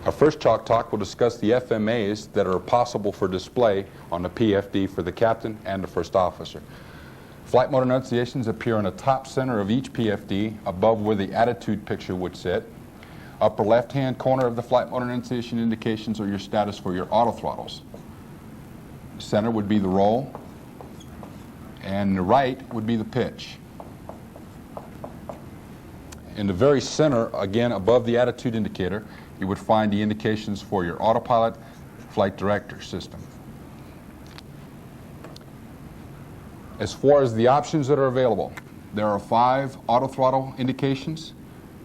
Our first Chalk Talk will discuss the FMAs that are possible for display on the PFD for the captain and the first officer. Flight mode enunciations appear in the top center of each PFD, above where the attitude picture would sit. Upper left-hand corner of the flight mode enunciation indications are your status for your autothrottles. Center would be the roll, and the right would be the pitch. In the very center, again above the attitude indicator, you would find the indications for your autopilot flight director system. As far as the options that are available, there are 5 autothrottle indications,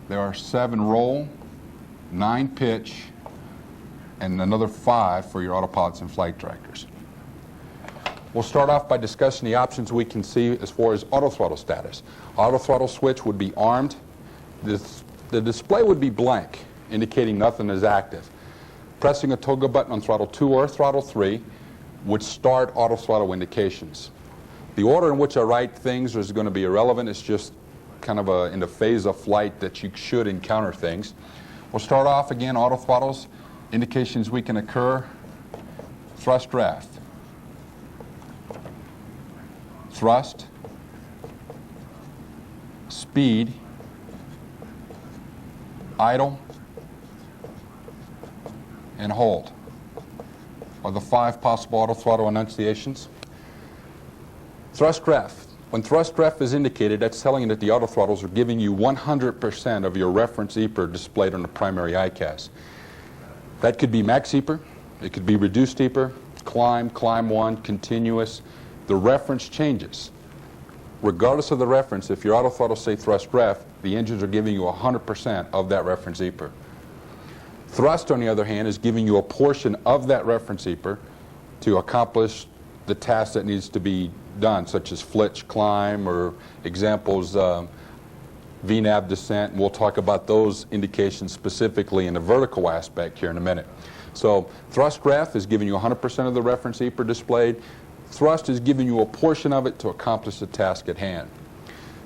there are 7 roll, 9 pitch, and another 5 for your autopilots and flight directors. We'll start off by discussing the options we can see as far as autothrottle status. Autothrottle switch would be armed. The display would be blank, indicating nothing is active. Pressing a toggle button on throttle 2 or throttle 3 would start autothrottle indications. The order in which I write things is going to be irrelevant. It's just kind of in the phase of flight that you should encounter things. We'll start off again, autothrottles, indications we can occur, thrust draft, thrust, speed, idle, and hold are the 5 possible autothrottle enunciations. Thrust draft. When thrust draft is indicated, that's telling you that the autothrottles are giving you 100% of your reference EPR displayed on the primary ICAS. That could be max EPR, it could be reduced EPR, climb, climb 1, continuous. The reference changes. Regardless of the reference, if your autothrottles say thrust draft, the engines are giving you 100% of that reference EPR. Thrust, on the other hand, is giving you a portion of that reference EPR to accomplish the task that needs to be done, such as flitch, climb, or examples, VNAV descent, and we'll talk about those indications specifically in the vertical aspect here in a minute. So thrust draft is giving you 100% of the reference EPR displayed. Thrust is giving you a portion of it to accomplish the task at hand.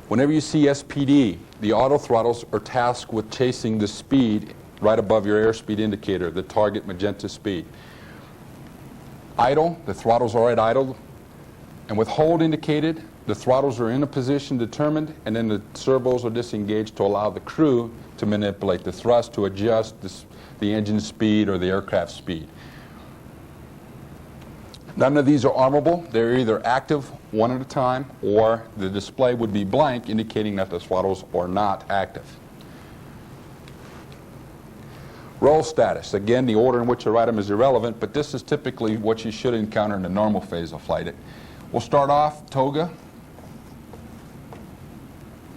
Whenever you see SPD, the autothrottles are tasked with chasing the speed right above your airspeed indicator, the target magenta speed. Idle, the throttles are at idle, and with hold indicated, the throttles are in a position determined, and then the servos are disengaged to allow the crew to manipulate the thrust to adjust the engine speed or the aircraft speed. None of these are armable. They're either active one at a time, or the display would be blank, indicating that the throttles are not active. Roll status. Again, the order in which I write them is irrelevant, but this is typically what you should encounter in the normal phase of flight. We'll start off toga,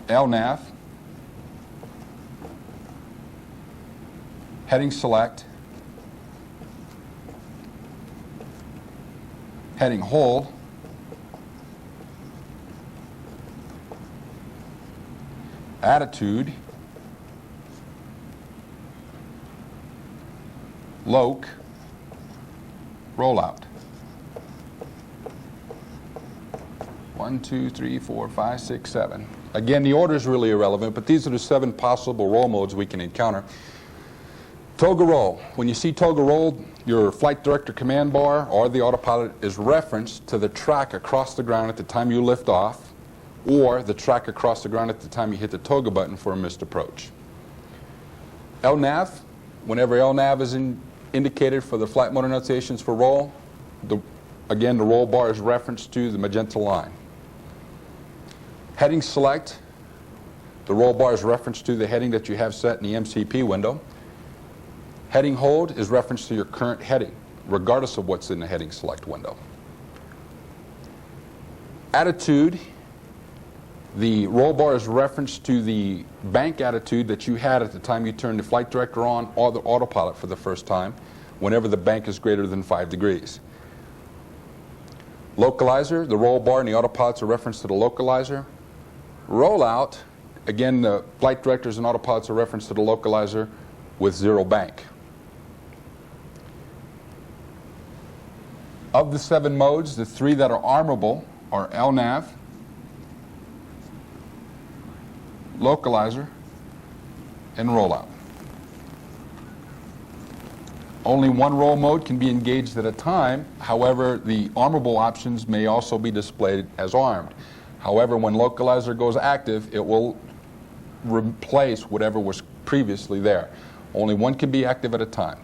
LNAV, heading select, heading hold, attitude, loc, rollout. 1, 2, 3, 4, 5, 6, 7. Again, the order is really irrelevant, but these are the 7 possible roll modes we can encounter. Toga roll. When you see toga roll, your flight director command bar or the autopilot is referenced to the track across the ground at the time you lift off, or the track across the ground at the time you hit the toga button for a missed approach. LNAV. Whenever LNAV is indicated for the flight mode enunciations for roll, again the roll bar is referenced to the magenta line. Heading select, the roll bar is referenced to the heading that you have set in the MCP window. Heading hold is referenced to your current heading, regardless of what's in the heading select window. Attitude, the roll bar is referenced to the bank attitude that you had at the time you turned the flight director on or the autopilot for the first time, whenever the bank is greater than 5 degrees. Localizer, the roll bar and the autopilots are referenced to the localizer. Rollout, again the flight directors and autopilots are referenced to the localizer with 0 bank. Of the 7 modes, the 3 that are armable are LNAV, localizer, and rollout. Only one roll mode can be engaged at a time. However, the armable options may also be displayed as armed. However, when localizer goes active, it will replace whatever was previously there. Only one can be active at a time.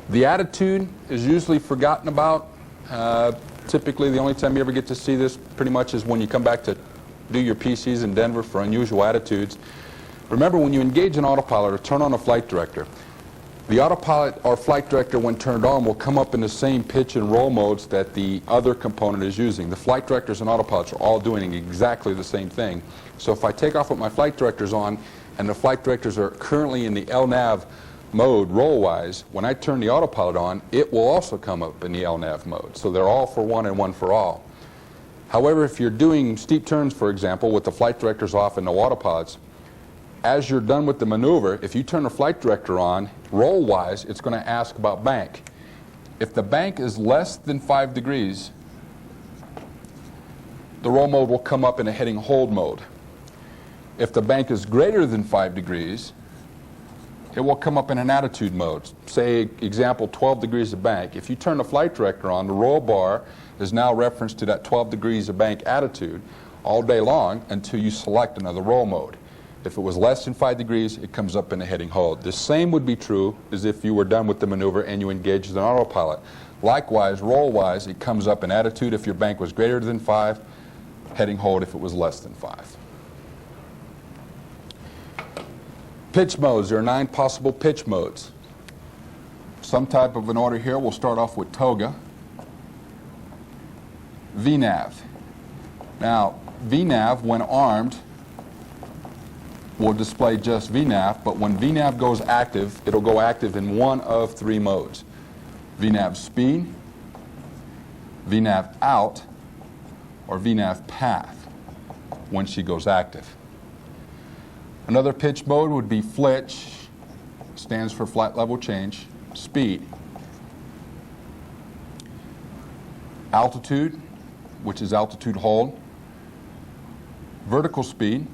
The attitude is usually forgotten about. Typically, the only time you ever get to see this pretty much is when you come back to do your PCs in Denver for unusual attitudes. Remember, when you engage an autopilot or turn on a flight director, the autopilot or flight director, when turned on, will come up in the same pitch and roll modes that the other component is using. The flight directors and autopilots are all doing exactly the same thing. So if I take off with my flight directors on and the flight directors are currently in the LNAV mode roll-wise, when I turn the autopilot on, it will also come up in the LNAV mode. So they're all for one and one for all. However, if you're doing steep turns, for example, with the flight directors off and no autopilots, as you're done with the maneuver, if you turn the flight director on, roll-wise, it's going to ask about bank. If the bank is less than 5 degrees, the roll mode will come up in a heading hold mode. If the bank is greater than 5 degrees, it will come up in an attitude mode. Say, example, 12 degrees of bank. If you turn the flight director on, the roll bar is now referenced to that 12 degrees of bank attitude all day long until you select another roll mode. If it was less than 5 degrees, it comes up in a heading hold. The same would be true as if you were done with the maneuver and you engaged an autopilot. Likewise, roll-wise, it comes up in attitude if your bank was greater than 5, heading hold if it was less than 5. Pitch modes. There are 9 possible pitch modes. Some type of an order here. We'll start off with toga. VNAV. Now, VNAV, when armed, will display just VNAV, but when VNAV goes active, it'll go active in one of 3 modes. VNAV speed, VNAV out, or VNAV path when she goes active. Another pitch mode would be FLITch, stands for flight level change, speed. Altitude, which is altitude hold. Vertical speed.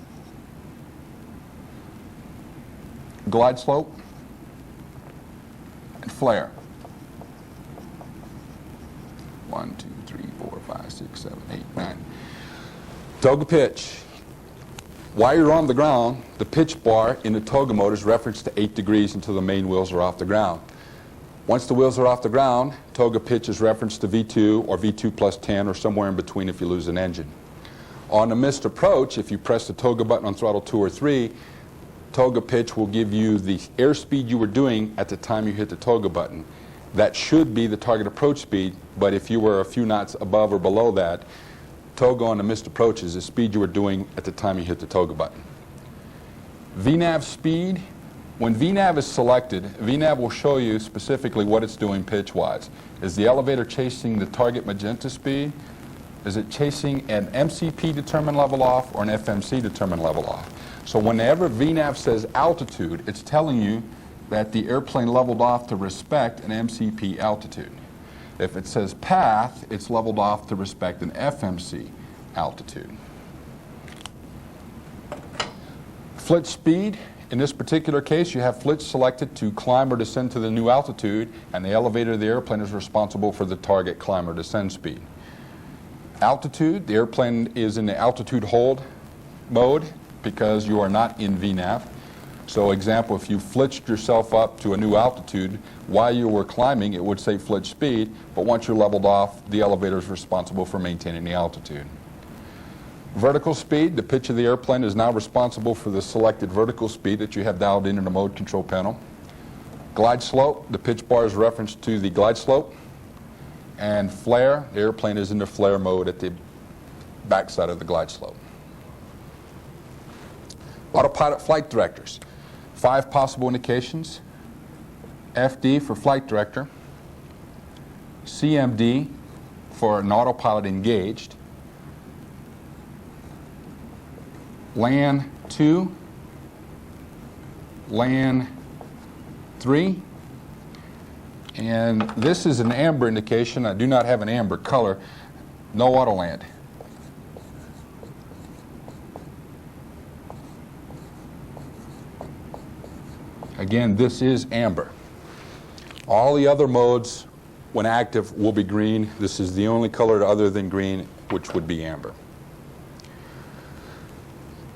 Glide slope, and flare. 1, 2, 3, 4, 5, 6, 7, 8, 9. Toga pitch. While you're on the ground, the pitch bar in the toga mode is referenced to 8 degrees until the main wheels are off the ground. Once the wheels are off the ground, toga pitch is referenced to V2 or V2 plus 10 or somewhere in between if you lose an engine. On a missed approach, if you press the toga button on throttle 2 or 3, toga pitch will give you the airspeed you were doing at the time you hit the toga button. That should be the target approach speed, but if you were a few knots above or below that, toga on the missed approach is the speed you were doing at the time you hit the toga button. VNAV speed, when VNAV is selected, VNAV will show you specifically what it's doing pitch-wise. Is the elevator chasing the target magenta speed? Is it chasing an MCP determined level off or an FMC determined level off? So whenever VNAV says altitude, it's telling you that the airplane leveled off to respect an MCP altitude. If it says path, it's leveled off to respect an FMC altitude. FLITch speed, in this particular case, you have FLITch selected to climb or descend to the new altitude, and the elevator of the airplane is responsible for the target climb or descend speed. Altitude, the airplane is in the altitude hold mode because you are not in VNAV. So example, if you flitched yourself up to a new altitude, while you were climbing, it would say flitch speed, but once you're leveled off, the elevator is responsible for maintaining the altitude. Vertical speed, the pitch of the airplane is now responsible for the selected vertical speed that you have dialed in the mode control panel. Glide slope, the pitch bar is referenced to the glide slope. And flare, the airplane is in the flare mode at the backside of the glide slope. Autopilot flight directors. 5 possible indications. FD for flight director. CMD for an autopilot engaged. LAN 2. LAN 3. And this is an amber indication. I do not have an amber color. No auto land. Again, this is amber. All the other modes, when active, will be green. This is the only color other than green, which would be amber.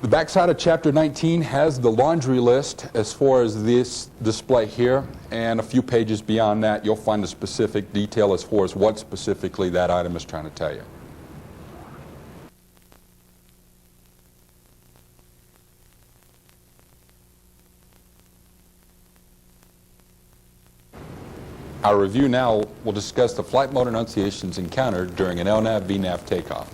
The backside of Chapter 19 has the laundry list as far as this display here, and a few pages beyond that you'll find the specific detail as far as what specifically that item is trying to tell you. Our review now will discuss the flight mode enunciations encountered during an LNAV VNAV takeoff.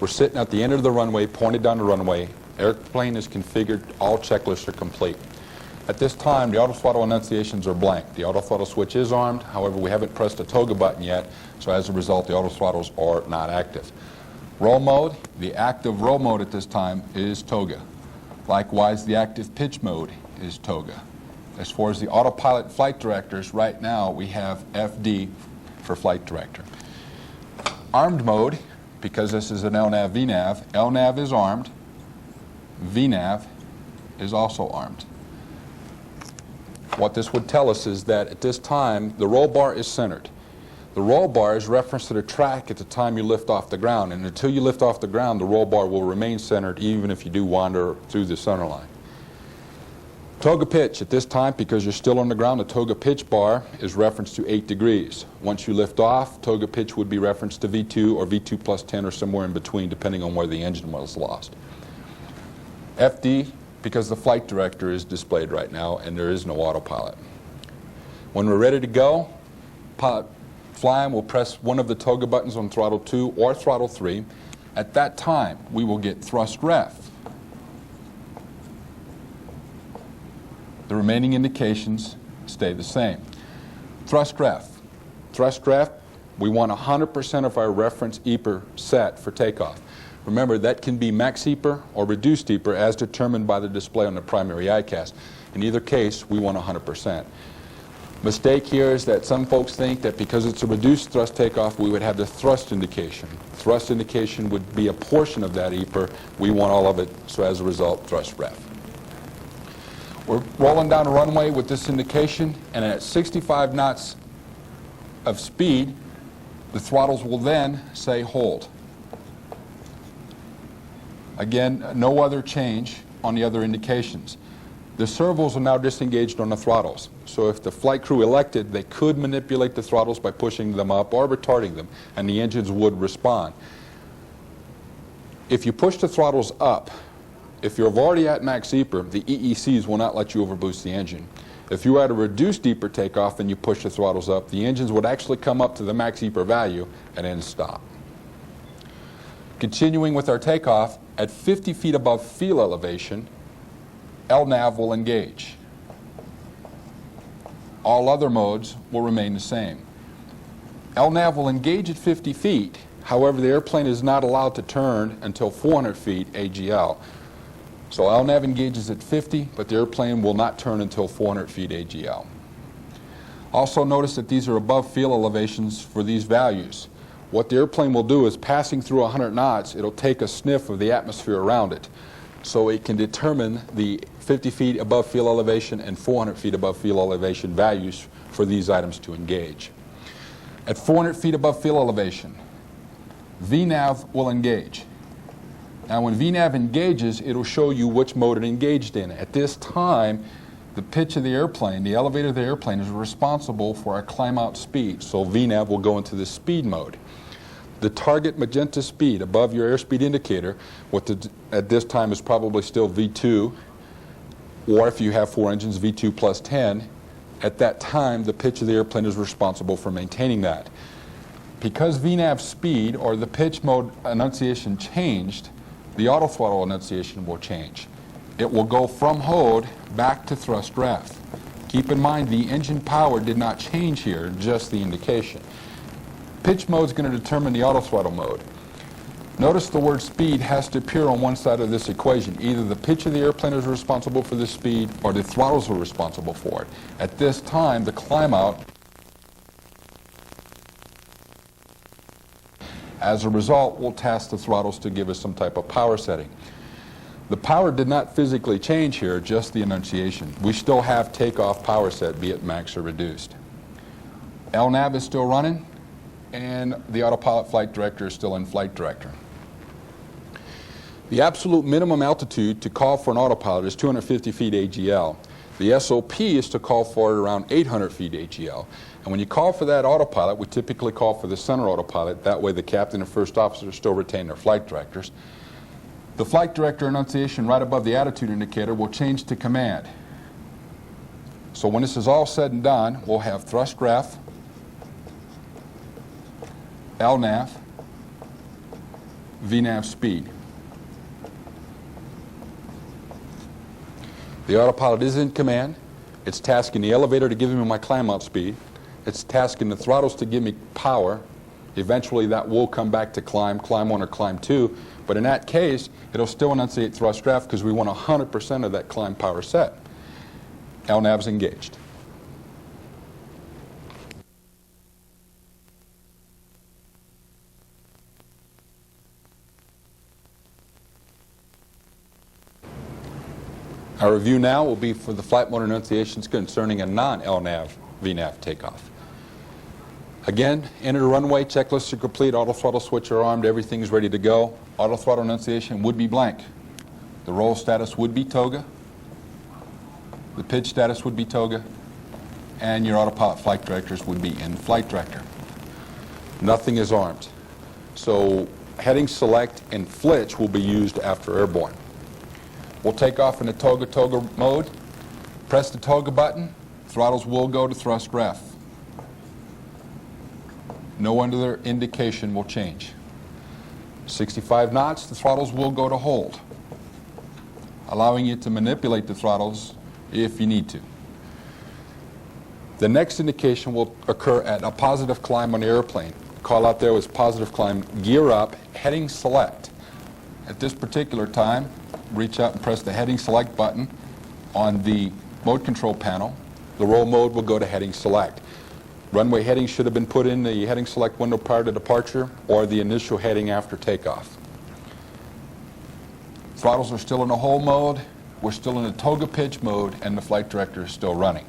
We're sitting at the end of the runway, pointed down the runway. Airplane is configured, all checklists are complete. At this time, the auto throttle enunciations are blank. The auto throttle switch is armed, however, we haven't pressed the toga button yet, so as a result, the auto throttles are not active. Roll mode, the active roll mode at this time is toga. Likewise, the active pitch mode is toga. As far as the autopilot flight directors, right now we have FD for flight director. Armed mode, because this is an LNAV VNAV, LNAV is armed, VNAV is also armed. What this would tell us is that at this time the roll bar is centered. The roll bar is reference to the track at the time you lift off the ground, and until you lift off the ground the roll bar will remain centered even if you do wander through the center line. Toga pitch, at this time, because you're still on the ground, the toga pitch bar is referenced to 8 degrees. Once you lift off, toga pitch would be referenced to V2 or V2 plus 10 or somewhere in between, depending on where the engine was lost. FD, because the flight director is displayed right now and there is no autopilot. When we're ready to go, pilot flying will press one of the toga buttons on throttle 2 or throttle 3. At that time, we will get thrust ref. The remaining indications stay the same. Thrust ref. Thrust ref, we want 100% of our reference EPR set for takeoff. Remember, that can be max EPR or reduced EPR as determined by the display on the primary ICAST. In either case, we want 100%. Mistake here is that some folks think that because it's a reduced thrust takeoff, we would have the thrust indication. Thrust indication would be a portion of that EPR. We want all of it, so as a result, thrust ref. We're rolling down a runway with this indication, and at 65 knots of speed, the throttles will then say hold. Again, no other change on the other indications. The servos are now disengaged on the throttles. So if the flight crew elected, they could manipulate the throttles by pushing them up or retarding them, and the engines would respond. If you push the throttles up, if you're already at max EPR, the EECs will not let you overboost the engine. If you were at a reduced EPR takeoff and you push the throttles up, the engines would actually come up to the max EPR value and then stop. Continuing with our takeoff, at 50 feet above field elevation, LNAV will engage. All other modes will remain the same. LNAV will engage at 50 feet, however the airplane is not allowed to turn until 400 feet AGL. So LNAV engages at 50, but the airplane will not turn until 400 feet AGL. Also notice that these are above field elevations for these values. What the airplane will do is, passing through 100 knots, it'll take a sniff of the atmosphere around it. So it can determine the 50 feet above field elevation and 400 feet above field elevation values for these items to engage. At 400 feet above field elevation, VNAV will engage. Now when VNAV engages, it'll show you which mode it engaged in. At this time, the pitch of the airplane, the elevator of the airplane, is responsible for our climb out speed. So VNAV will go into the speed mode. The target magenta speed above your airspeed indicator, at this time is probably still V2, or if you have 4 engines, V2 plus 10. At that time, the pitch of the airplane is responsible for maintaining that. Because VNAV speed or the pitch mode enunciation changed, the auto throttle enunciation will change. It will go from hold back to thrust ref. Keep in mind the engine power did not change here, just the indication. Pitch mode is going to determine the auto throttle mode. Notice the word speed has to appear on one side of this equation. Either the pitch of the airplane is responsible for the speed or the throttles are responsible for it. At this time, the climb out, as a result, we'll task the throttles to give us some type of power setting. The power did not physically change here, just the enunciation. We still have takeoff power set, be it max or reduced. LNAV is still running, and the autopilot flight director is still in flight director. The absolute minimum altitude to call for an autopilot is 250 feet AGL. The SOP is to call for it around 800 feet AGL. And when you call for that autopilot, we typically call for the center autopilot. That way the captain and first officer still retain their flight directors. The flight director enunciation right above the attitude indicator will change to command. So when this is all said and done, we'll have thrust ref, LNAV, VNAV speed. The autopilot is in command. It's tasking the elevator to give me my climb out speed. It's tasking the throttles to give me power. Eventually that will come back to climb 1 or climb 2. But in that case, it'll still enunciate thrust draft because we want 100% of that climb power set. LNAV's engaged. Our review now will be for the flight mode enunciations concerning a non-LNAV VNAV takeoff. Again, enter the runway, checklists are complete, auto throttle switch are armed, everything's ready to go. Auto throttle enunciation would be blank. The roll status would be toga. The pitch status would be toga. And your autopilot flight directors would be in flight director. Nothing is armed. So heading select and flitch will be used after airborne. We'll take off in the toga mode. Press the toga button. Throttles will go to thrust ref. No other indication will change. 65 knots, the throttles will go to hold, allowing you to manipulate the throttles if you need to. The next indication will occur at a positive climb on the airplane. Call out there was positive climb, gear up, heading select. At this particular time, reach out and press the heading select button on the mode control panel. The roll mode will go to heading select. Runway heading should have been put in the heading select window prior to departure or the initial heading after takeoff. Throttles are still in the hold mode. We're still in the toga pitch mode, and the flight director is still running.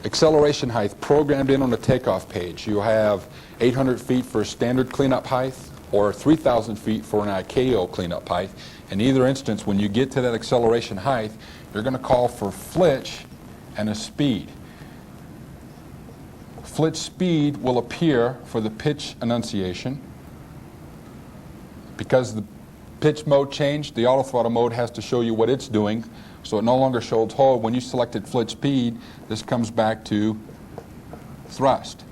Acceleration height programmed in on the takeoff page. You have 800 feet for standard cleanup height or 3,000 feet for an ICAO cleanup height. In either instance, when you get to that acceleration height, you're going to call for flitch and a speed. Flitch speed will appear for the pitch enunciation. Because the pitch mode changed, the auto throttle mode has to show you what it's doing, so it no longer shows hold. When you selected flitch speed, this comes back to thrust.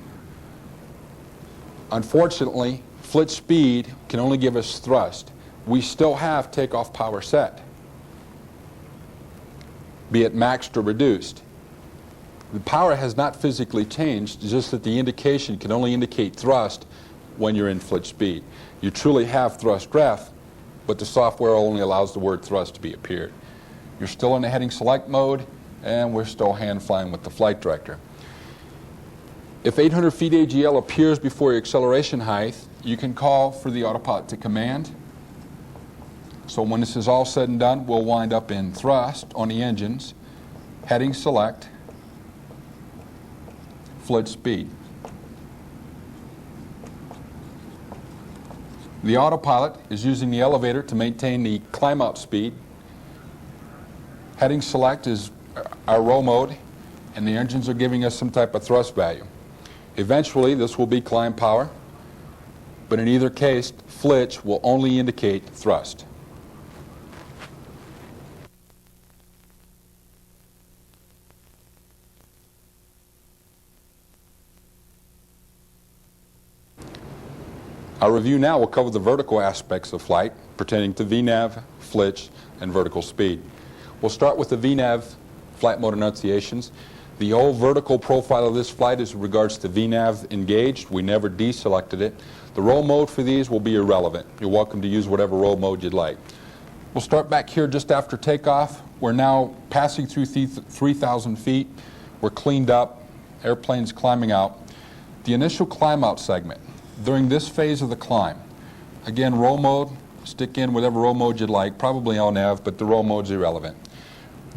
Unfortunately, flitch speed can only give us thrust. We still have takeoff power set, be it maxed or reduced. The power has not physically changed, just that the indication can only indicate thrust when you're in flitch speed. You truly have thrust ref, but the software only allows the word thrust to be appeared. You're still in the heading select mode, and we're still hand flying with the flight director. If 800 feet AGL appears before your acceleration height, you can call for the autopilot to command. So when this is all said and done, we'll wind up in thrust on the engines, heading select, flitch speed. The autopilot is using the elevator to maintain the climb out speed. Heading select is our roll mode, and the engines are giving us some type of thrust value. Eventually, this will be climb power, but in either case, flitch will only indicate thrust. Our review now will cover the vertical aspects of flight pertaining to VNAV, flitch, and vertical speed. We'll start with the VNAV flight mode enunciations. The old vertical profile of this flight is in regards to VNAV engaged. We never deselected it. The roll mode for these will be irrelevant. You're welcome to use whatever roll mode you'd like. We'll start back here just after takeoff. We're now passing through 3,000 feet. We're cleaned up. Airplane's climbing out. The initial climb out segment. During this phase of the climb, again, roll mode, stick in whatever roll mode you'd like, probably LNAV, but the roll mode's irrelevant.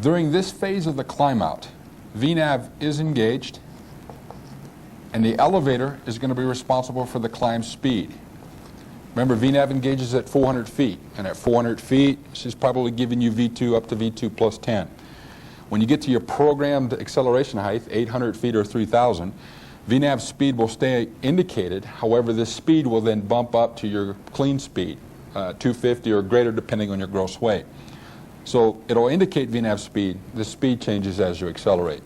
During this phase of the climb out, VNAV is engaged, and the elevator is going to be responsible for the climb speed. Remember, VNAV engages at 400 feet, and at 400 feet, she's probably giving you V2 up to V2 plus 10. When you get to your programmed acceleration height, 800 feet or 3,000, VNAV speed will stay indicated. However, this speed will then bump up to your clean speed, 250 or greater depending on your gross weight. So it'll indicate VNAV speed. The speed changes as you accelerate.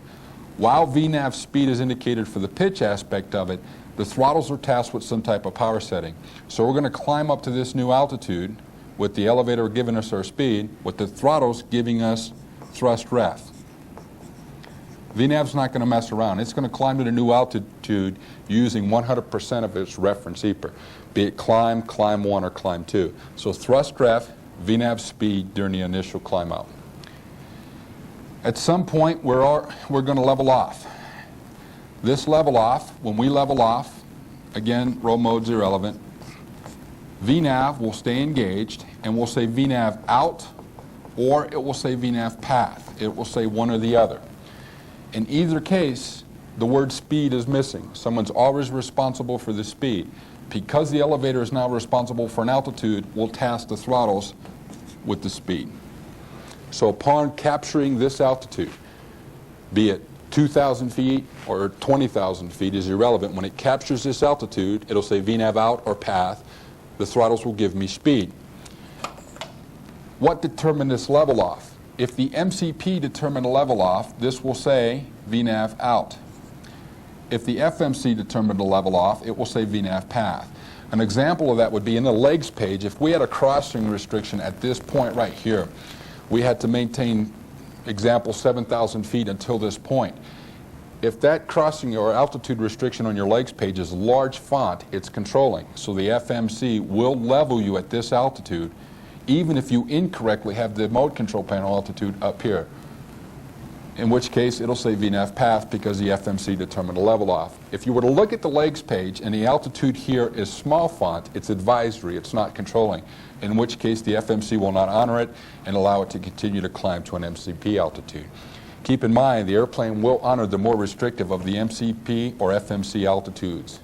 While VNAV speed is indicated for the pitch aspect of it, the throttles are tasked with some type of power setting. So we're going to climb up to this new altitude with the elevator giving us our speed, with the throttles giving us thrust ref. VNAV's not going to mess around. It's going to climb to the new altitude using 100% of its reference EPR, be it climb 1, or climb 2. So thrust ref, VNAV speed during the initial climb out. At some point, we're going to level off. This level off, when we level off, again, roll mode's irrelevant, VNAV will stay engaged, and we'll say VNAV out, or it will say VNAV path. It will say one or the other. In either case, the word speed is missing. Someone's always responsible for the speed. Because the elevator is now responsible for an altitude, we'll task the throttles with the speed. So upon capturing this altitude, be it 2,000 feet or 20,000 feet is irrelevant. When it captures this altitude, it'll say VNAV out or path. The throttles will give me speed. What determined this level off? If the MCP determined a level off, this will say VNAV out. If the FMC determined a level off, it will say VNAV path. An example of that would be in the legs page. If we had a crossing restriction at this point right here, we had to maintain, example, 7,000 feet until this point. If that crossing or altitude restriction on your legs page is large font, it's controlling. So the FMC will level you at this altitude, even if you incorrectly have the mode control panel altitude up here. In which case, it'll say VNAV path because the FMC determined a level off. If you were to look at the legs page and the altitude here is small font, it's advisory, it's not controlling. In which case, the FMC will not honor it and allow it to continue to climb to an MCP altitude. Keep in mind, the airplane will honor the more restrictive of the MCP or FMC altitudes.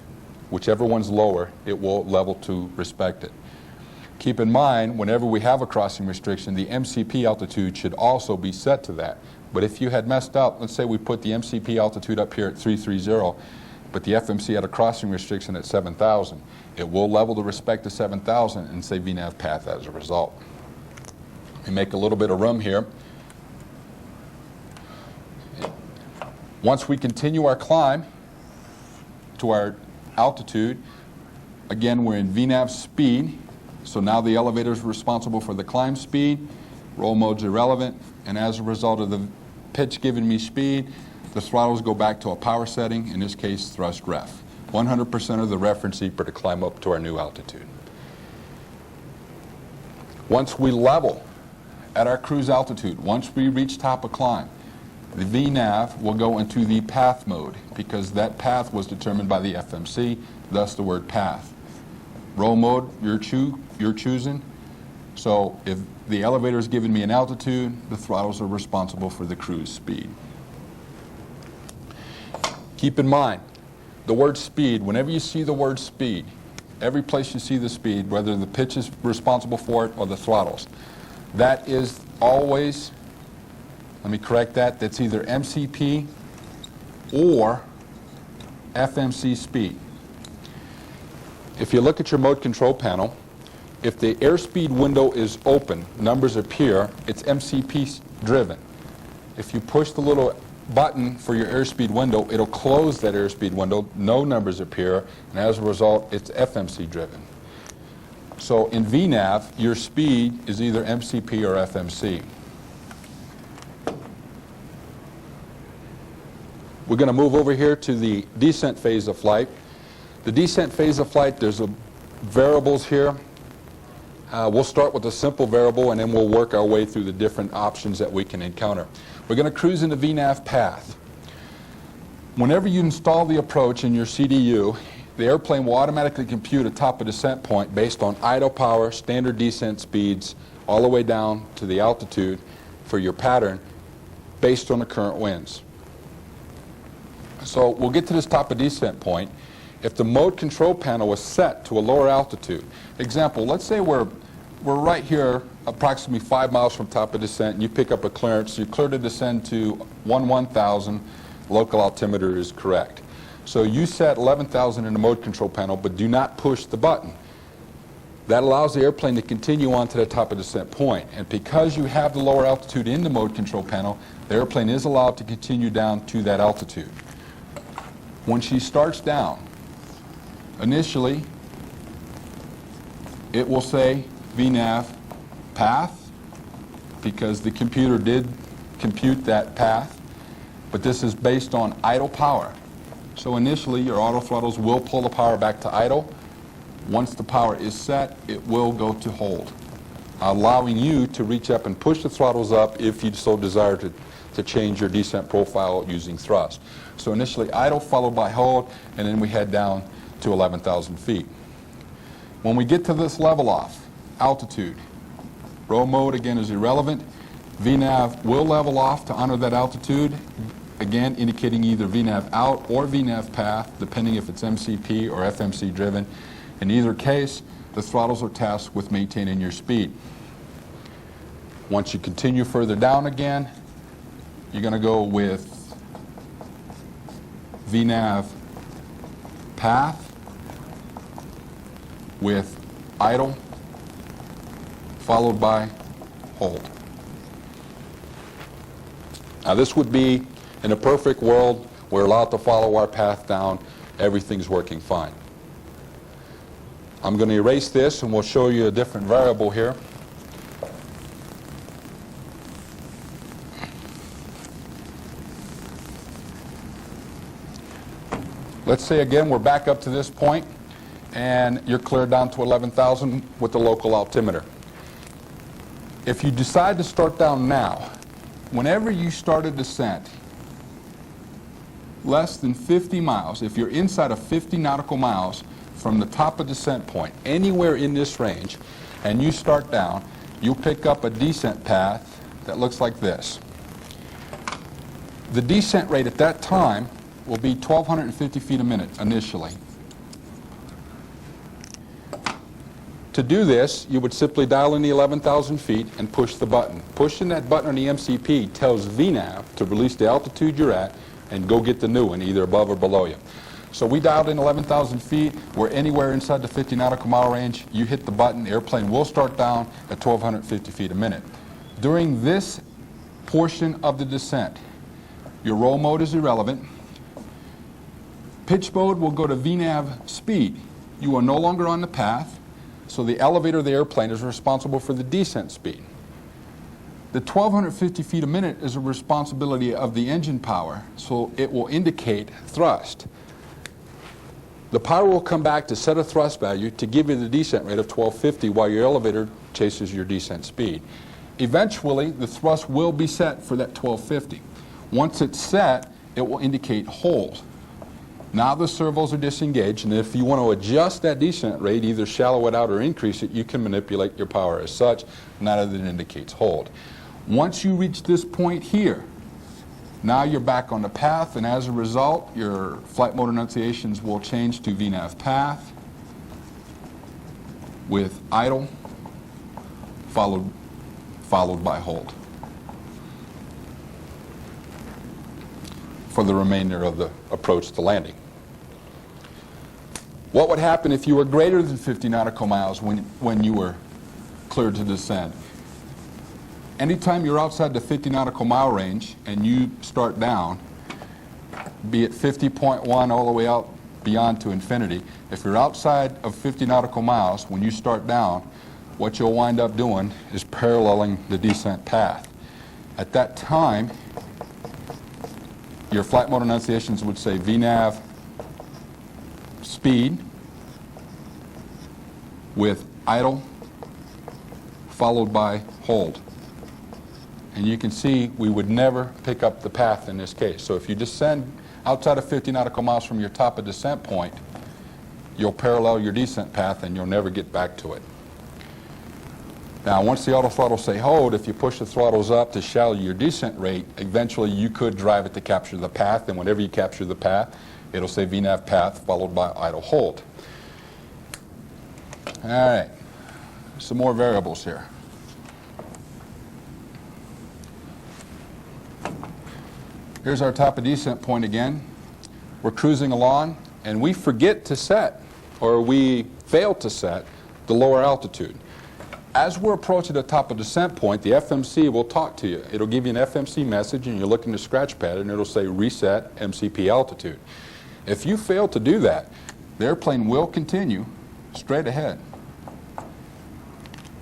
Whichever one's lower, it will level to respect it. Keep in mind, whenever we have a crossing restriction, the MCP altitude should also be set to that. But if you had messed up, let's say we put the MCP altitude up here at 330, but the FMC had a crossing restriction at 7,000, it will level to respect to 7,000 and say VNAV path as a result. We make a little bit of room here. Once we continue our climb to our altitude, again, we're in VNAV speed. So now the elevator is responsible for the climb speed, roll mode's irrelevant, and as a result of the pitch giving me speed, the throttles go back to a power setting, in this case thrust ref. 100% of the reference EPR to climb up to our new altitude. Once we level at our cruise altitude, once we reach top of climb, the VNAV will go into the path mode because that path was determined by the FMC, thus the word path. Roll mode, you're choosing. So if the elevator is giving me an altitude, the throttles are responsible for the cruise speed. Keep in mind, the word speed, whenever you see the word speed, every place you see the speed, whether the pitch is responsible for it or the throttles, that is always, let me correct that, that's either MCP or FMC speed. If you look at your mode control panel, if the airspeed window is open, numbers appear, it's MCP driven. If you push the little button for your airspeed window, it'll close that airspeed window, no numbers appear, and as a result, it's FMC driven. So in VNAV, your speed is either MCP or FMC. We're going to move over here to the descent phase of flight. The descent phase of flight, there's variables here. We'll start with a simple variable and then we'll work our way through the different options that we can encounter. We're going to cruise into VNAV path. Whenever you install the approach in your CDU, the airplane will automatically compute a top of descent point based on idle power, standard descent speeds, all the way down to the altitude for your pattern based on the current winds. So we'll get to this top of descent point. If the mode control panel was set to a lower altitude, example, let's say we're right here approximately 5 miles from top of descent, and you pick up a clearance, you clear to descend to 1,000, local altimeter is correct. So you set 11,000 in the mode control panel, but do not push the button. That allows the airplane to continue on to the top of descent point. And because you have the lower altitude in the mode control panel, the airplane is allowed to continue down to that altitude. When she starts down, initially, it will say VNAV path, because the computer did compute that path, but this is based on idle power. So initially, your auto throttles will pull the power back to idle. Once the power is set, it will go to hold, allowing you to reach up and push the throttles up if you so desire to change your descent profile using thrust. So initially idle followed by hold, and then we head down to 11,000 feet. When we get to this level off, altitude, roll mode again is irrelevant. VNAV will level off to honor that altitude, again indicating either VNAV out or VNAV path, depending if it's MCP or FMC driven. In either case, the throttles are tasked with maintaining your speed. Once you continue further down again, you're going to go with VNAV path with idle, followed by hold. Now this would be in a perfect world, we're allowed to follow our path down, everything's working fine. I'm going to erase this and we'll show you a different variable here. Let's say again we're back up to this point and you're cleared down to 11,000 with the local altimeter. If you decide to start down now, whenever you start a descent less than 50 miles, if you're inside of 50 nautical miles from the top of descent point, anywhere in this range, and you start down, you'll pick up a descent path that looks like this. The descent rate at that time will be 1,250 feet a minute initially. To do this, you would simply dial in the 11,000 feet and push the button. Pushing that button on the MCP tells VNAV to release the altitude you're at and go get the new one, either above or below you. So we dialed in 11,000 feet. We're anywhere inside the 50 nautical mile range. You hit the button, the airplane will start down at 1,250 feet a minute. During this portion of the descent, your roll mode is irrelevant. Pitch mode will go to VNAV speed. You are no longer on the path, so the elevator of the airplane is responsible for the descent speed. The 1,250 feet a minute is a responsibility of the engine power, so it will indicate thrust. The power will come back to set a thrust value to give you the descent rate of 1,250 while your elevator chases your descent speed. Eventually, the thrust will be set for that 1,250. Once it's set, it will indicate hold. Now the servos are disengaged, and if you want to adjust that descent rate, either shallow it out or increase it, you can manipulate your power as such, not as it indicates hold. Once you reach this point here, now you're back on the path, and as a result, your flight mode enunciations will change to VNAV path with idle, followed by hold for the remainder of the approach to landing. What would happen if you were greater than 50 nautical miles when you were cleared to descend? Anytime you're outside the 50 nautical mile range and you start down, be it 50.1 all the way out beyond to infinity, if you're outside of 50 nautical miles when you start down, what you'll wind up doing is paralleling the descent path. At that time, your flight mode enunciations would say VNAV speed with idle followed by hold. And you can see we would never pick up the path in this case. So if you descend outside of 50 nautical miles from your top of descent point, you'll parallel your descent path and you'll never get back to it. Now, once the auto throttles say hold, if you push the throttles up to shallow your descent rate, eventually you could drive it to capture the path, and whenever you capture the path, it'll say VNAV path followed by idle hold. All right, some more variables here. Here's our top of descent point again. We're cruising along, and we forget to set, or we fail to set, the lower altitude. As we're approaching the top of descent point, the FMC will talk to you. It'll give you an FMC message, and you look in the scratch pad, and it'll say reset MCP altitude. If you fail to do that, the airplane will continue straight ahead.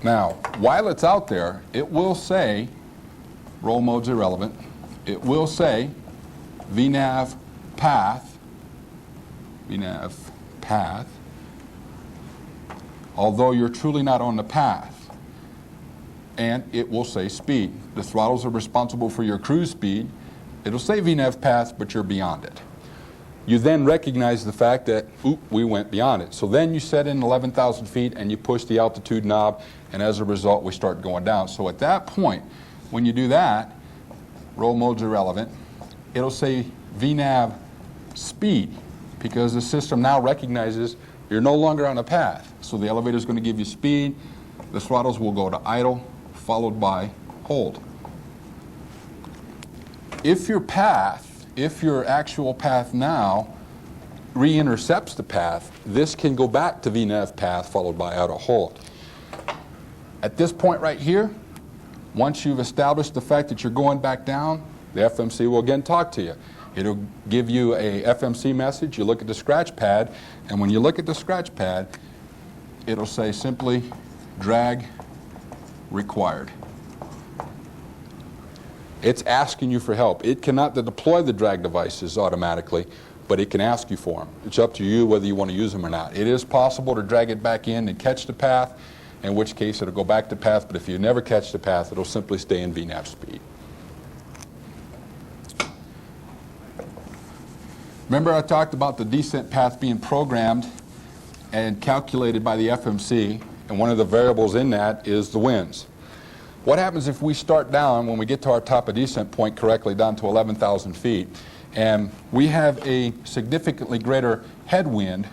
Now, while it's out there, it will say, roll mode's irrelevant, it will say VNAV path, although you're truly not on the path. And it will say speed. The throttles are responsible for your cruise speed. It'll say VNAV path, but you're beyond it. You then recognize the fact that, oop, we went beyond it. So then you set in 11,000 feet and you push the altitude knob, and as a result, we start going down. So at that point, when you do that, roll mode's irrelevant, it'll say VNAV speed, because the system now recognizes you're no longer on a path. So the elevator is going to give you speed, the throttles will go to idle, followed by hold. If your actual path now re-intercepts the path, this can go back to VNAV path followed by idle hold. At this point right here, once you've established the fact that you're going back down, the FMC will again talk to you. It'll give you a FMC message. You look at the scratch pad, and when you look at the scratch pad, it'll say simply drag required. It's asking you for help. It cannot deploy the drag devices automatically, but it can ask you for them. It's up to you whether you want to use them or not. It is possible to drag it back in and catch the path, in which case it'll go back to path, but if you never catch the path, it'll simply stay in VNAV speed. Remember I talked about the descent path being programmed and calculated by the FMC, and one of the variables in that is the winds. What happens if we start down, when we get to our top of descent point correctly, down to 11,000 feet, and we have a significantly greater headwind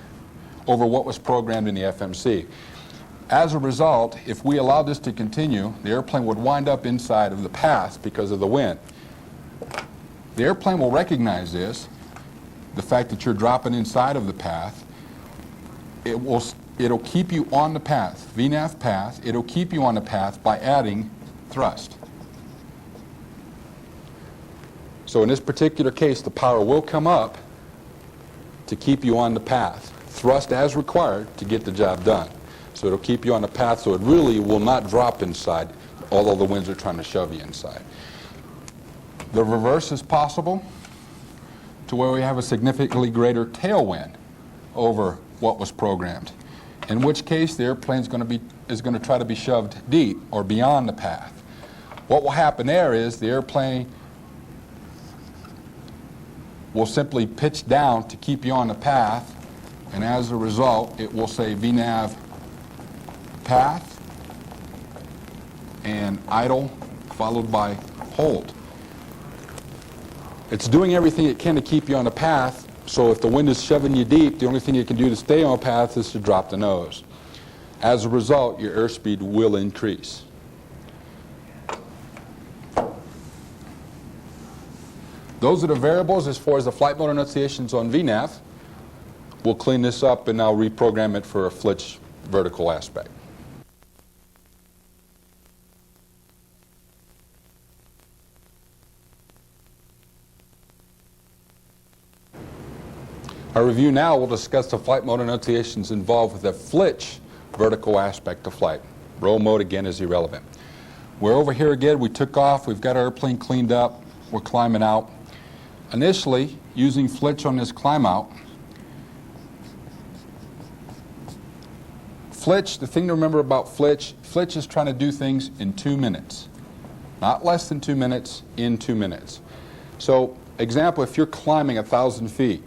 over what was programmed in the FMC? As a result, if we allow this to continue, the airplane would wind up inside of the path because of the wind. The airplane will recognize this, the fact that you're dropping inside of the path. It'll keep you on the path, VNAV path. It'll keep you on the path by adding thrust. So in this particular case, the power will come up to keep you on the path. Thrust as required to get the job done. So it'll keep you on the path, so it really will not drop inside, although the winds are trying to shove you inside. The reverse is possible, to where we have a significantly greater tailwind over what was programmed, in which case the airplane is going to try to be shoved deep or beyond the path. What will happen there is the airplane will simply pitch down to keep you on the path, and as a result it will say VNAV path and idle followed by hold. It's doing everything it can to keep you on the path, so if the wind is shoving you deep, the only thing you can do to stay on path is to drop the nose. As a result, your airspeed will increase. Those are the variables as far as the flight mode enunciations on VNAV. We'll clean this up and I'll reprogram it for a flitch vertical aspect. Our review now will discuss the flight mode enunciations involved with a flitch vertical aspect of flight. Roll mode again is irrelevant. We're over here again, we took off, we've got our airplane cleaned up, we're climbing out. Initially, using flitch on this climb out, flitch, the thing to remember about flitch is trying to do things in 2 minutes. Not less than 2 minutes, in 2 minutes. So, example, if you're climbing 1,000 feet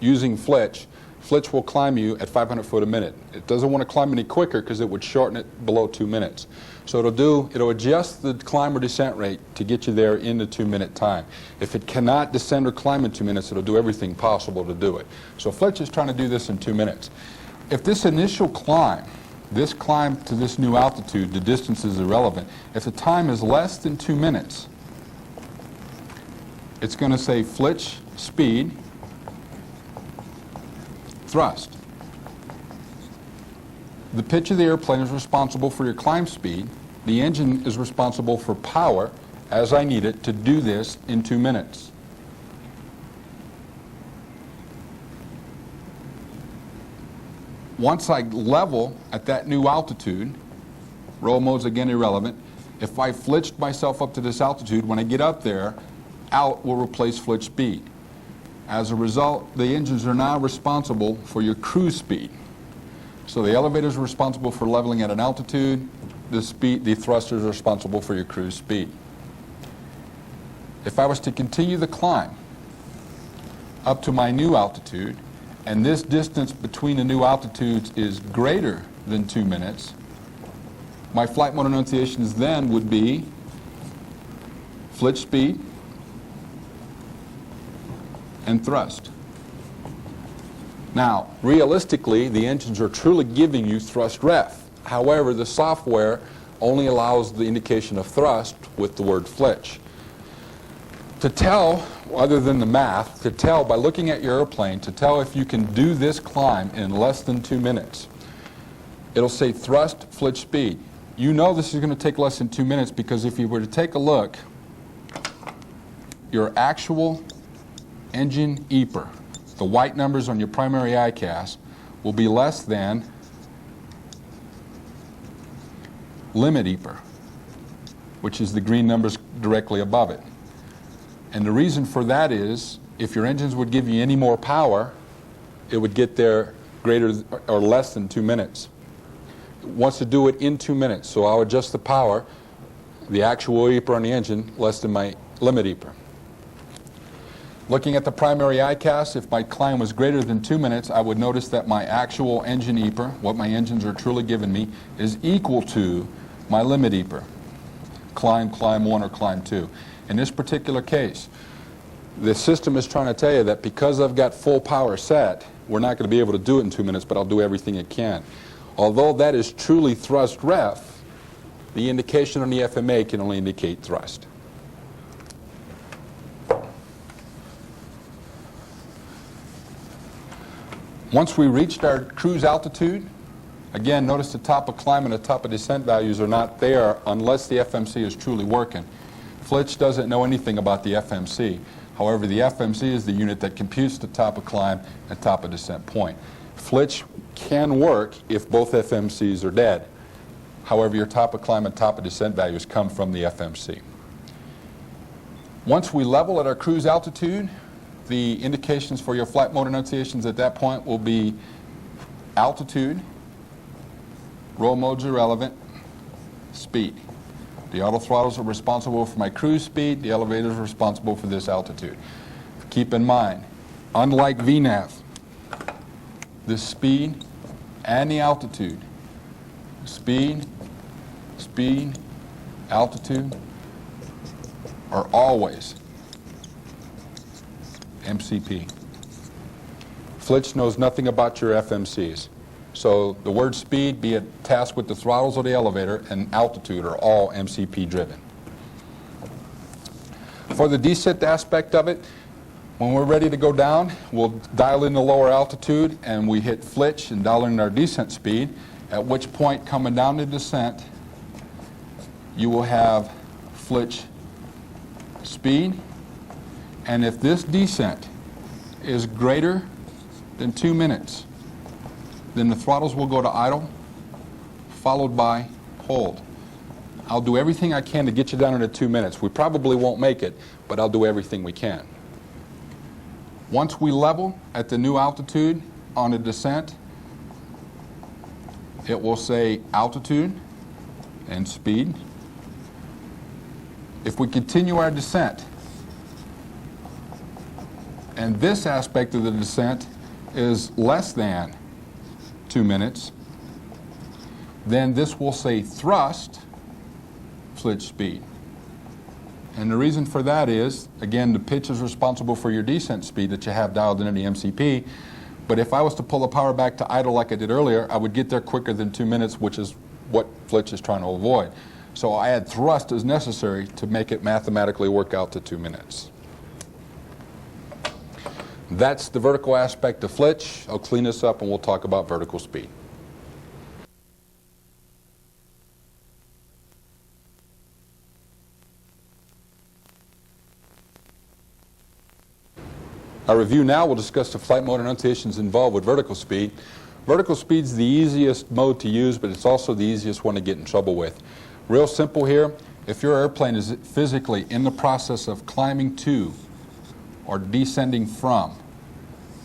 using flitch, Flitch will climb you at 500 foot a minute. It doesn't want to climb any quicker because it would shorten it below 2 minutes. So it'll adjust the climb or descent rate to get you there in the 2-minute time. If it cannot descend or climb in 2 minutes, it'll do everything possible to do it. So Flitch is trying to do this in 2 minutes. If this initial climb, this climb to this new altitude, the distance is irrelevant. If the time is less than 2 minutes, it's going to say Flitch speed, thrust. The pitch of the airplane is responsible for your climb speed. The engine is responsible for power, as I need it, to do this in 2 minutes. Once I level at that new altitude, roll mode's again irrelevant. If I flitched myself up to this altitude, when I get up there, out will replace flitch speed. As a result, the engines are now responsible for your cruise speed. So the elevators are responsible for leveling at an altitude. The thrusters are responsible for your cruise speed. If I was to continue the climb up to my new altitude, and this distance between the new altitudes is greater than 2 minutes, my flight mode enunciations then would be flitch speed and thrust. Now, realistically, the engines are truly giving you thrust ref. However, the software only allows the indication of thrust with the word flitch. To tell, other than the math, to tell by looking at your airplane, to tell if you can do this climb in less than 2 minutes, it'll say thrust, flitch speed. You know this is going to take less than 2 minutes because if you were to take a look, your actual engine EPR, the white numbers on your primary ICAS, will be less than limit EPR, which is the green numbers directly above it. And the reason for that is, if your engines would give you any more power, it would get there greater or less than 2 minutes. It wants to do it in 2 minutes, so I'll adjust the power, the actual EPR on the engine, less than my limit EPR. Looking at the primary ICAS, if my climb was greater than 2 minutes, I would notice that my actual engine EPR, what my engines are truly giving me, is equal to my limit EPR. Climb 1, or climb 2. In this particular case, the system is trying to tell you that because I've got full power set, we're not going to be able to do it in 2 minutes, but I'll do everything it can. Although that is truly thrust ref, the indication on the FMA can only indicate thrust. Once we reached our cruise altitude, again, notice the top of climb and the top of descent values are not there unless the FMC is truly working. Flitch doesn't know anything about the FMC. However, the FMC is the unit that computes the top of climb and top of descent point. Flitch can work if both FMCs are dead. However, your top of climb and top of descent values come from the FMC. Once we level at our cruise altitude, the indications for your flight mode enunciations at that point will be altitude, roll modes irrelevant, speed. The auto throttles are responsible for my cruise speed, the elevators are responsible for this altitude. Keep in mind, unlike VNAV, the speed and the altitude, speed, altitude, are always MCP. Flitch knows nothing about your FMCs. So the word speed, be it tasked with the throttles of the elevator, and altitude are all MCP driven. For the descent aspect of it, when we're ready to go down, we'll dial in the lower altitude and we hit flitch and dial in our descent speed, at which point coming down the descent, you will have flitch speed. And if this descent is greater than 2 minutes, then the throttles will go to idle, followed by hold. I'll do everything I can to get you down into 2 minutes. We probably won't make it, but I'll do everything we can. Once we level at the new altitude on a descent, it will say altitude and speed. If we continue our descent, and this aspect of the descent is less than 2 minutes, then this will say thrust flitch speed. And the reason for that is, again, the pitch is responsible for your descent speed that you have dialed into the MCP. But if I was to pull the power back to idle like I did earlier, I would get there quicker than 2 minutes, which is what flitch is trying to avoid. So I add thrust as necessary to make it mathematically work out to 2 minutes. That's the vertical aspect of flitch. I'll clean this up and we'll talk about vertical speed. Our review now will discuss the flight mode enunciations involved with vertical speed. Vertical speed is the easiest mode to use, but it's also the easiest one to get in trouble with. Real simple here, if your airplane is physically in the process of climbing to or descending from,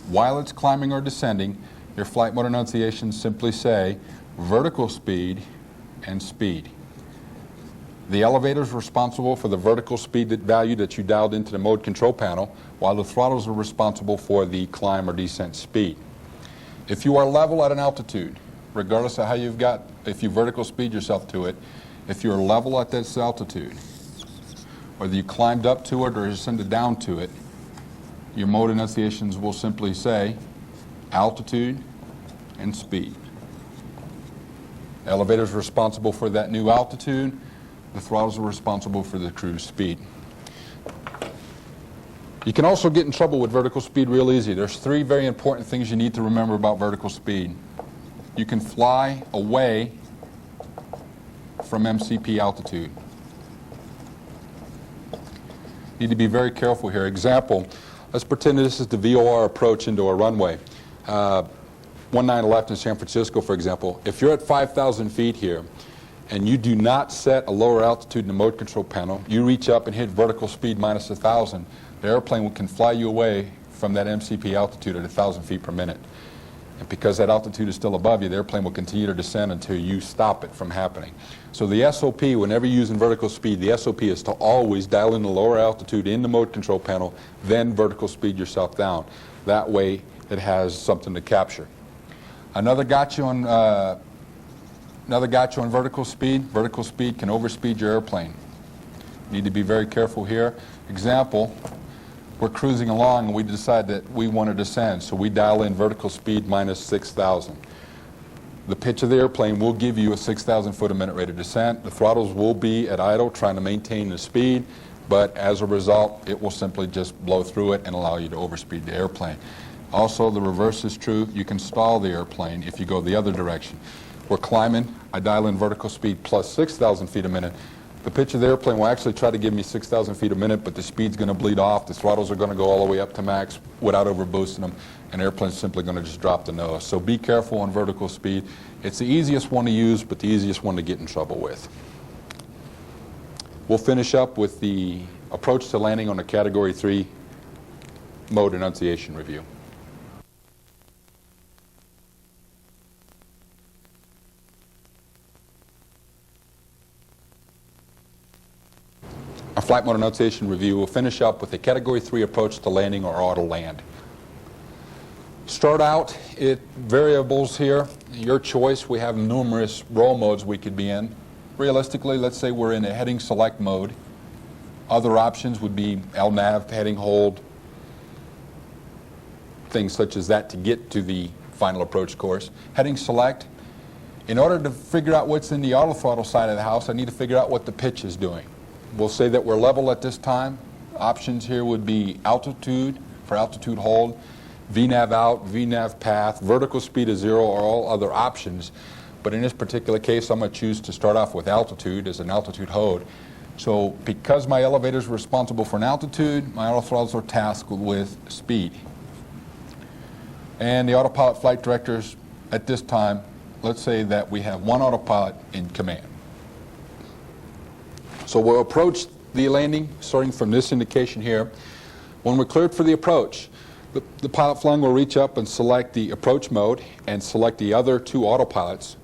while it's climbing or descending, your flight mode enunciations simply say vertical speed and speed. The elevator is responsible for the vertical speed value that you dialed into the mode control panel, while the throttles are responsible for the climb or descent speed. If you are level at an altitude, regardless of how if you vertical speed yourself to it, if you're level at this altitude, whether you climbed up to it or descended down to it, your mode enunciations will simply say altitude and speed. The elevator is responsible for that new altitude. The throttles are responsible for the cruise speed. You can also get in trouble with vertical speed real easy. There's 3 very important things you need to remember about vertical speed. You can fly away from MCP altitude. You need to be very careful here. Example, let's pretend this is the VOR approach into a runway. 19 left in San Francisco, for example. If you're at 5,000 feet here, and you do not set a lower altitude in the mode control panel, you reach up and hit vertical speed minus 1,000, the airplane can fly you away from that MCP altitude at 1,000 feet per minute. And because that altitude is still above you, the airplane will continue to descend until you stop it from happening. So the SOP, whenever you're using vertical speed, the SOP is to always dial in the lower altitude in the mode control panel, then vertical speed yourself down. That way it has something to capture. Another gotcha on vertical speed. Vertical speed can overspeed your airplane. You need to be very careful here. Example, we're cruising along and we decide that we want to descend, so we dial in vertical speed minus 6,000. The pitch of the airplane will give you a 6,000 foot a minute rate of descent. The throttles will be at idle trying to maintain the speed, but as a result, it will simply just blow through it and allow you to overspeed the airplane. Also, the reverse is true. You can stall the airplane if you go the other direction. We're climbing, I dial in vertical speed plus 6,000 feet a minute. The pitch of the airplane will actually try to give me 6,000 feet a minute, but the speed's going to bleed off. The throttles are going to go all the way up to max without overboosting them, and the airplane's simply going to just drop the nose. So be careful on vertical speed. It's the easiest one to use, but the easiest one to get in trouble with. We'll finish up with the approach to landing on a Category 3 mode enunciation review. Our flight mode enunciation review will finish up with a Category 3 approach to landing or auto land. Start out, variables here, your choice. We have numerous roll modes we could be in. Realistically, let's say we're in a heading select mode. Other options would be LNAV, heading hold, things such as that to get to the final approach course. Heading select. In order to figure out what's in the auto throttle side of the house, I need to figure out what the pitch is doing. We'll say that we're level at this time. Options here would be altitude for altitude hold, VNAV out, VNAV path, vertical speed of 0 are all other options. But in this particular case, I'm going to choose to start off with altitude as an altitude hold. So because my elevator is responsible for an altitude, my auto throttles are tasked with speed. And the autopilot flight directors at this time, let's say that we have one autopilot in command. So we'll approach the landing starting from this indication here. When we're cleared for the approach, the pilot flying will reach up and select the approach mode and select the other 2 autopilots.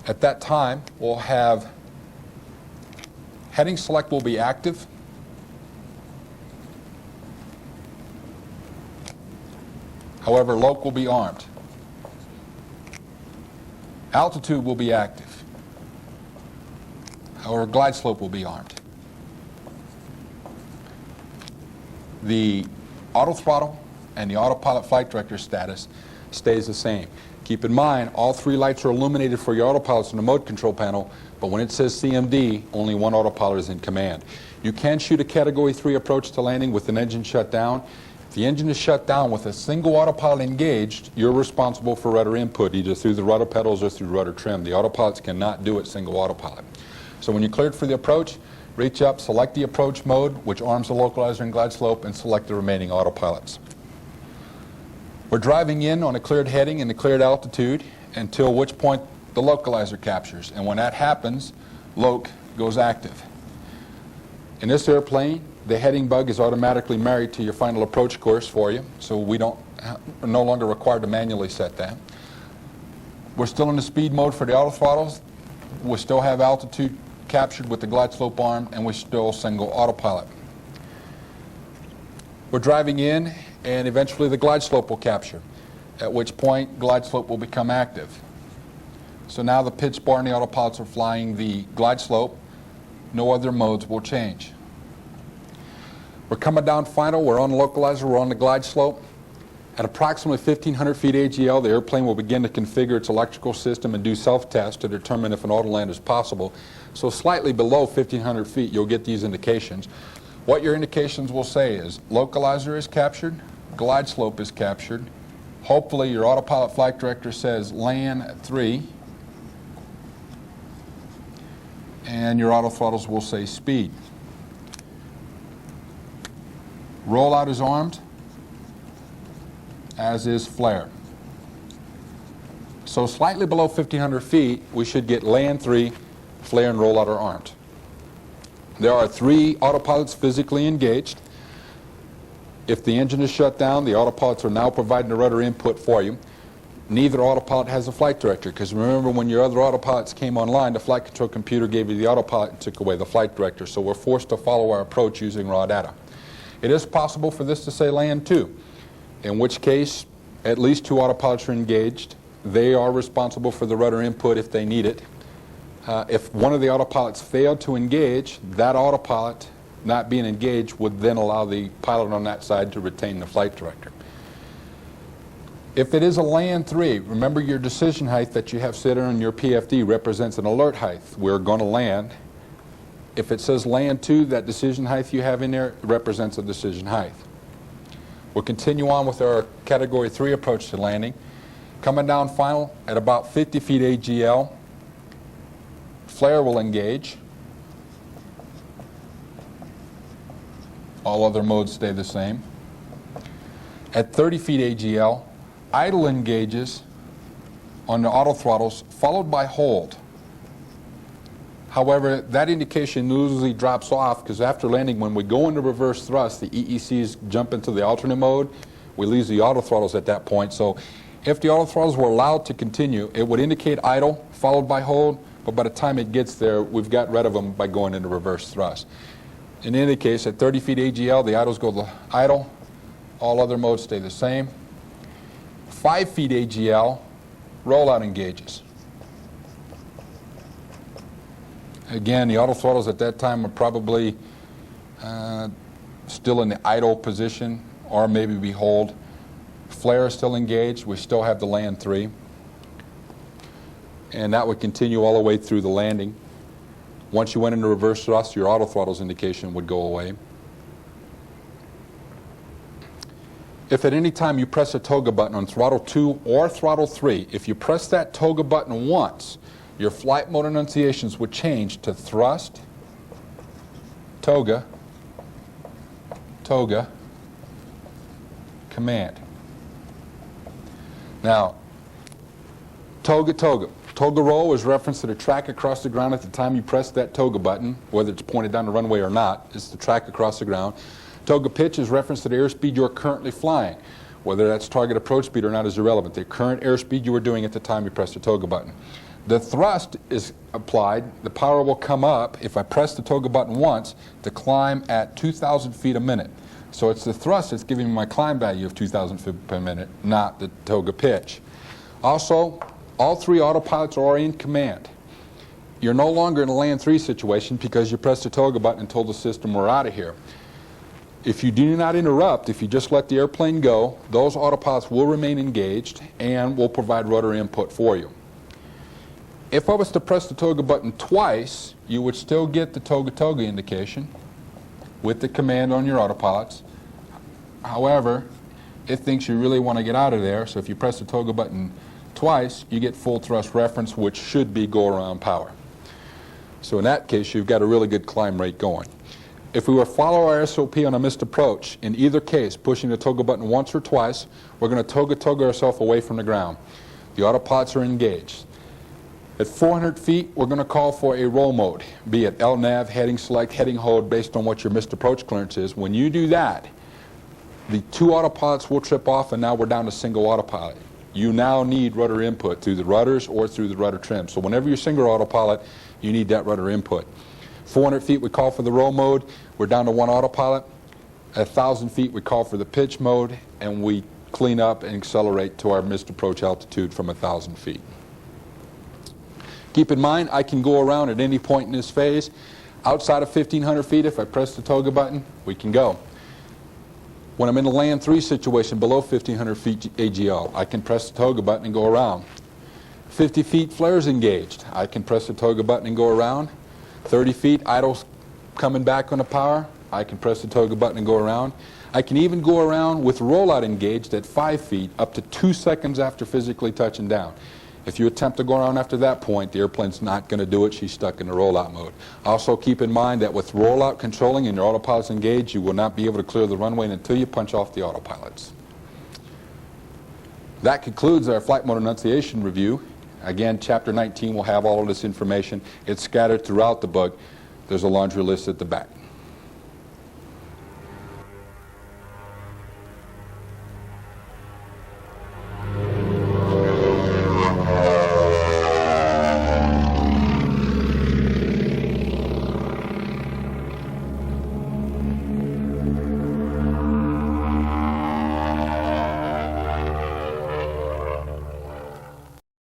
At that time, we'll have heading select will be active. However, loc will be armed. Altitude will be active. However, glide slope will be armed. The auto throttle and the autopilot flight director status stays the same. Keep in mind, all three lights are illuminated for your autopilots in the mode control panel, but when it says CMD, only one autopilot is in command. You can shoot a Category 3 approach to landing with an engine shut down. If the engine is shut down with a single autopilot engaged, you're responsible for rudder input, either through the rudder pedals or through rudder trim. The autopilots cannot do it single autopilot. So when you're cleared for the approach, reach up, select the approach mode, which arms the localizer and glide slope, and select the remaining autopilots. We're driving in on a cleared heading and a cleared altitude until which point the localizer captures. And when that happens, loc goes active. In this airplane, the heading bug is automatically married to your final approach course for you, so we're no longer required to manually set that. We're still in the speed mode for the auto throttles. We still have altitude captured with the glide slope arm, and we still single autopilot. We're driving in, and eventually the glide slope will capture, at which point glide slope will become active. So now the pitch bar and the autopilots are flying the glide slope. No other modes will change. We're coming down final. We're on the localizer. We're on the glide slope. At approximately 1,500 feet AGL, the airplane will begin to configure its electrical system and do self-tests to determine if an auto land is possible. So slightly below 1,500 feet, you'll get these indications. What your indications will say is localizer is captured, glide slope is captured. Hopefully your autopilot flight director says land 3, and your auto throttles will say speed. Rollout is armed, as is flare. So slightly below 1,500 feet, we should get land 3, flare and rollout are armed. There are 3 autopilots physically engaged. If the engine is shut down, the autopilots are now providing the rudder input for you. Neither autopilot has a flight director, because remember when your other autopilots came online, the flight control computer gave you the autopilot and took away the flight director, so we're forced to follow our approach using raw data. It is possible for this to say land 2, in which case at least 2 autopilots are engaged. They are responsible for the rudder input if they need it. If one of the autopilots failed to engage, that autopilot not being engaged would then allow the pilot on that side to retain the flight director. If it is a land 3, remember your decision height that you have set on your PFD represents an alert height. We're going to land. If it says land 2, that decision height you have in there represents a decision height. We'll continue on with our Category 3 approach to landing. Coming down final at about 50 feet AGL, flare will engage. All other modes stay the same. At 30 feet AGL, idle engages on the auto throttles, followed by hold. However, that indication usually drops off because after landing, when we go into reverse thrust, the EECs jump into the alternate mode. We lose the auto throttles at that point. So if the auto throttles were allowed to continue, it would indicate idle, followed by hold, but by the time it gets there, we've got rid of them by going into reverse thrust. In any case, at 30 feet AGL, the idles go to idle. All other modes stay the same. 5 feet AGL, rollout engages. Again, the auto throttles at that time are probably still in the idle position, or maybe we hold. Flare is still engaged. We still have the land 3. And that would continue all the way through the landing. Once you went into reverse thrust, your auto throttles indication would go away. If at any time you press a toga button on throttle 2 or throttle 3, if you press that toga button once, your flight mode enunciations would change to thrust, toga, toga, command. Now, toga, toga. Toga roll is reference to the track across the ground at the time you press that toga button, whether it's pointed down the runway or not. It's the track across the ground. Toga pitch is reference to the airspeed you're currently flying. Whether that's target approach speed or not is irrelevant. The current airspeed you were doing at the time you pressed the toga button. The thrust is applied. The power will come up if I press the toga button once to climb at 2,000 feet a minute. So it's the thrust that's giving me my climb value of 2,000 feet per minute, not the toga pitch. Also, all three autopilots are in command. You're no longer in a land 3 situation because you press the toga button and told the system we're out of here. If you do not interrupt, if you just let the airplane go, those autopilots will remain engaged and will provide rudder input for you. If I was to press the toga button twice, you would still get the toga-toga indication with the command on your autopilots. However, it thinks you really want to get out of there, so if you press the toga button twice, you get full thrust reference, which should be go-around power. So in that case, you've got a really good climb rate going. If we were to follow our SOP on a missed approach, in either case, pushing the toga button once or twice, we're going to toga-toga ourselves away from the ground. The autopilots are engaged. At 400 feet, we're going to call for a roll mode, be it LNAV, heading select, heading hold, based on what your missed approach clearance is. When you do that, the two autopilots will trip off, and now we're down to single autopilot. You now need rudder input through the rudders or through the rudder trim. So whenever you're single autopilot, you need that rudder input. 400 feet, we call for the roll mode. We're down to one autopilot. At 1,000 feet, we call for the pitch mode, and we clean up and accelerate to our missed approach altitude from 1,000 feet. Keep in mind, I can go around at any point in this phase. Outside of 1,500 feet, if I press the toga button, we can go. When I'm in a land 3 situation below 1,500 feet AGL, I can press the toga button and go around. 50 feet, flares engaged. I can press the toga button and go around. 30 feet, idle's coming back on the power. I can press the toga button and go around. I can even go around with rollout engaged at 5 feet up to 2 seconds after physically touching down. If you attempt to go around after that point, the airplane's not going to do it. She's stuck in the rollout mode. Also keep in mind that with rollout controlling and your autopilots engaged, you will not be able to clear the runway until you punch off the autopilots. That concludes our flight mode enunciation review. Again, Chapter 19 will have all of this information. It's scattered throughout the book. There's a laundry list at the back.